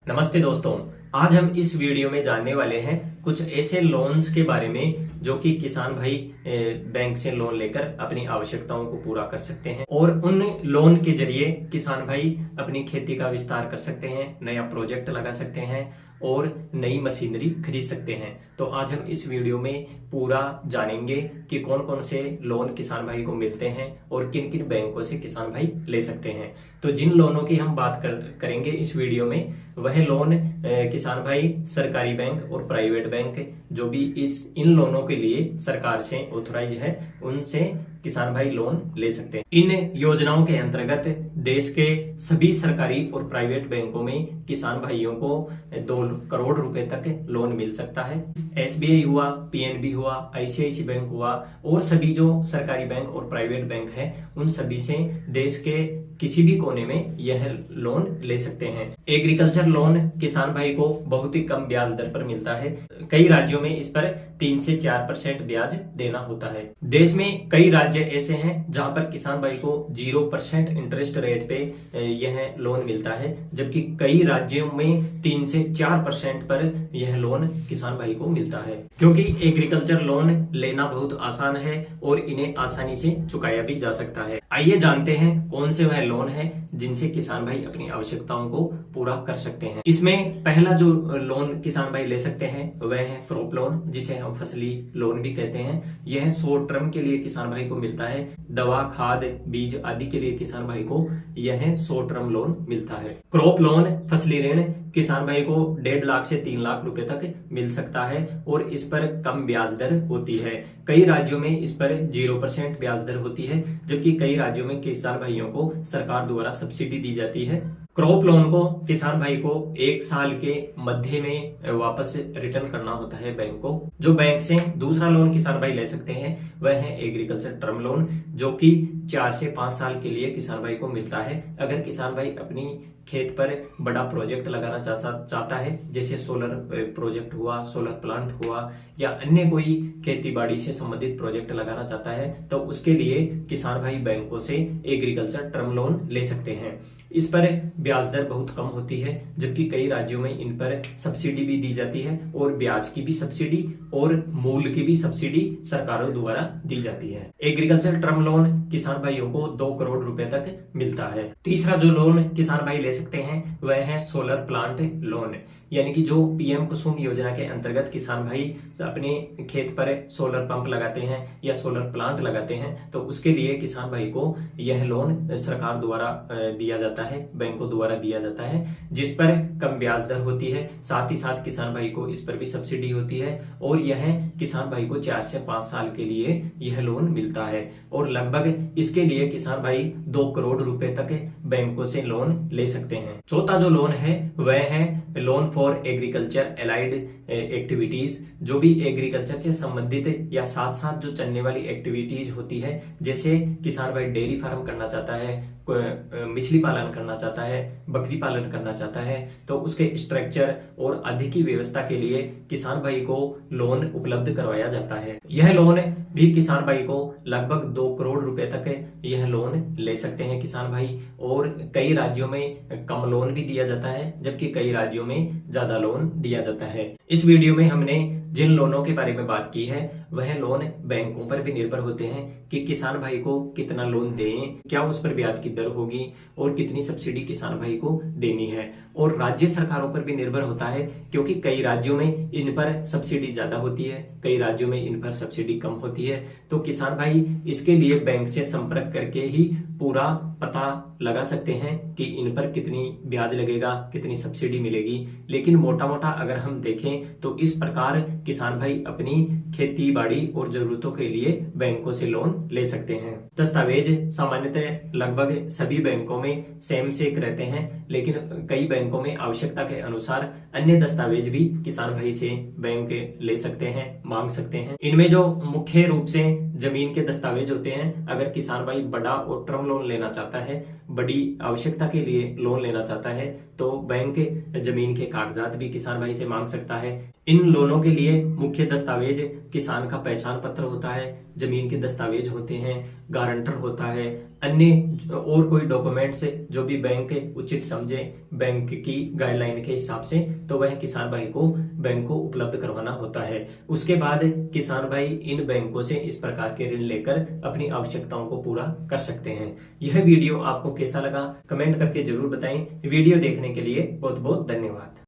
नमस्ते दोस्तों, आज हम इस वीडियो में जानने वाले हैं कुछ ऐसे लोन्स के बारे में जो कि किसान भाई बैंक से लोन लेकर अपनी आवश्यकताओं को पूरा कर सकते हैं और उन लोन के जरिए किसान भाई अपनी खेती का विस्तार कर सकते हैं, नया प्रोजेक्ट लगा सकते हैं और नई मशीनरी खरीद सकते हैं। तो आज हम इस वीडियो में पूरा जानेंगे कि कौन कौन से लोन किसान भाई को मिलते हैं और किन किन बैंकों से किसान भाई ले सकते हैं। तो जिन लोनों की हम बात करेंगे इस वीडियो में, वह लोन किसान भाई सरकारी बैंक और प्राइवेट बैंक जो भी इन लोनों के लिए सरकार से ऑथोराइज है, उनसे किसान भाई लोन ले सकते हैं। इन योजनाओं के अंतर्गत देश के सभी सरकारी और प्राइवेट बैंकों में किसान भाइयों को 2 करोड़ रुपए तक लोन मिल सकता है। एसबीआई हुआ, पीएनबी हुआ, आईसीआईसी बैंक हुआ और सभी जो सरकारी बैंक और प्राइवेट बैंक है, उन सभी से देश के किसी भी कोने में यह लोन ले सकते हैं। एग्रीकल्चर लोन किसान भाई को बहुत ही कम ब्याज दर पर मिलता है। कई राज्यों में इस पर 3 से 4% ब्याज देना होता है। देश में कई राज्य ऐसे हैं जहां पर किसान भाई को 0% इंटरेस्ट रेट पे यह लोन मिलता है, जबकि कई राज्यों में 3 से 4% पर यह लोन किसान भाई को मिलता है। क्योंकि एग्रीकल्चर लोन लेना बहुत आसान है और इन्हें आसानी से चुकाया भी जा सकता है। आइए जानते हैं कौन से वह लोन है जिनसे किसान भाई अपनी आवश्यकताओं को पूरा कर सकते हैं। इसमें पहला जो लोन किसान भाई ले सकते हैं वह है क्रॉप लोन, जिसे हम फसली लोन भी कहते हैं। यह शॉर्ट टर्म के लिए किसान भाई को मिलता है। दवा, खाद, बीज आदि के लिए किसान भाई को यह शॉर्ट टर्म लोन मिलता है। क्रॉप लोन फसली ऋण किसान भाई को 1.5 लाख से 3 लाख रुपए तक मिल सकता है और इस पर कम ब्याज दर होती है। कई राज्यों में इस पर 0% ब्याज दर होती है, जबकि कई राज्यों में किसान भाइयों को सरकार द्वारा सब्सिडी दी जाती है। क्रॉप लोन को किसान भाई को 1 साल के मध्य में वापस रिटर्न करना होता है बैंक को। जो बैंक से दूसरा लोन किसान भाई ले सकते हैं वह है एग्रीकल्चर टर्म लोन, जो कि 4 से 5 साल के लिए किसान भाई को मिलता है। अगर किसान भाई अपनी खेत पर बड़ा प्रोजेक्ट लगाना चाहता है, जैसे सोलर प्रोजेक्ट हुआ, सोलर प्लांट हुआ या अन्य कोई खेती बाड़ी से संबंधित प्रोजेक्ट लगाना चाहता है, तो उसके लिए किसान भाई बैंकों से एग्रीकल्चर टर्म लोन ले सकते हैं। इस पर ब्याज दर बहुत कम होती है, जबकि कई राज्यों में इन पर सब्सिडी भी दी जाती है और ब्याज की भी सब्सिडी और मूल्य की भी सब्सिडी सरकारों द्वारा दी जाती है। एग्रीकल्चर टर्म लोन किसान भाइयों को 2 करोड़ रुपए तक मिलता है। तीसरा जो लोन किसान भाई ले सकते हैं वह है सोलर प्लांट लोन, यानी कि जो पीएम कुसुम योजना के अंतर्गत किसान भाई अपने खेत पर सोलर पंप लगाते हैं या सोलर प्लांट लगाते हैं, तो उसके लिए किसान भाई को यह लोन सरकार द्वारा दिया जाता है, बैंकों द्वारा दिया जाता है, जिस पर कम ब्याज दर होती है। साथ ही साथ किसान भाई को इस पर भी सब्सिडी होती है और यह किसान भाई को 4 से 5 साल के लिए यह लोन मिलता है और लगभग इसके लिए किसान भाई 2 करोड़ रुपए तक बैंकों से लोन ले सकते हैं। चौथा जो लोन है वह है loan for agriculture allied activities, जो भी एग्रीकल्चर से संबंधित या साथ साथ जो चलने वाली एक्टिविटीज होती है, जैसे किसान भाई डेयरी फार्म करना चाहता है, मछली पालन करना चाहता है, बकरी पालन करना चाहता है, तो उसके स्ट्रक्चर और आदि की व्यवस्था के लिए किसान भाई को लोन उपलब्ध करवाया जाता है। यह लोन भी किसान भाई को लगभग 2 करोड़ रुपए तक यह लोन ले सकते हैं किसान भाई, और कई राज्यों में कम लोन भी दिया जाता है, जबकि कई राज्यों में ज्यादा लोन दिया जाता है। इस वीडियो में हमने जिन लोनों के बारे में बात की है वह लोन बैंकों पर भी निर्भर होते हैं कि किसान भाई को कितना लोन दें, क्या उस पर ब्याज की दर होगी और कितनी सब्सिडी किसान भाई को देनी है, और राज्य सरकारों पर भी निर्भर होता है, क्योंकि कई राज्यों में इन पर सब्सिडी ज्यादा होती है, कई राज्यों में इन पर सब्सिडी कम होती है। तो किसान भाई इसके लिए बैंक से संपर्क करके ही पूरा पता लगा सकते हैं कि इन पर कितनी ब्याज लगेगा, कितनी सब्सिडी मिलेगी। लेकिन मोटा मोटा अगर हम देखें तो इस प्रकार किसान भाई अपनी खेती बाड़ी और जरूरतों के लिए बैंकों से लोन ले सकते हैं। दस्तावेज सामान्यतः लगभग सभी बैंकों में सेम सेक रहते हैं, लेकिन कई बैंकों में आवश्यकता के अनुसार अन्य दस्तावेज भी किसान भाई से बैंक ले सकते हैं, मांग सकते हैं। इनमें जो मुख्य रूप से जमीन के दस्तावेज होते हैं, अगर किसान भाई बड़ा और टर्म लोन लेना चाहता है, बड़ी आवश्यकता के लिए लोन लेना चाहता है, तो बैंक जमीन के कागजात भी किसान भाई से मांग सकता है। इन लोनों के लिए मुख्य दस्तावेज किसान का पहचान पत्र होता है, जमीन के दस्तावेज होते हैं, गारंटर होता है, अन्य और कोई डॉक्यूमेंट्स जो भी बैंक उचित समझे बैंक की गाइडलाइन के हिसाब से, तो वह किसान भाई को बैंक को उपलब्ध करवाना होता है। उसके बाद किसान भाई इन बैंकों से इस प्रकार के ऋण लेकर अपनी आवश्यकताओं को पूरा कर सकते हैं। यह वीडियो आपको कैसा लगा कमेंट करके जरूर बताएं। वीडियो देखने के लिए बहुत बहुत धन्यवाद।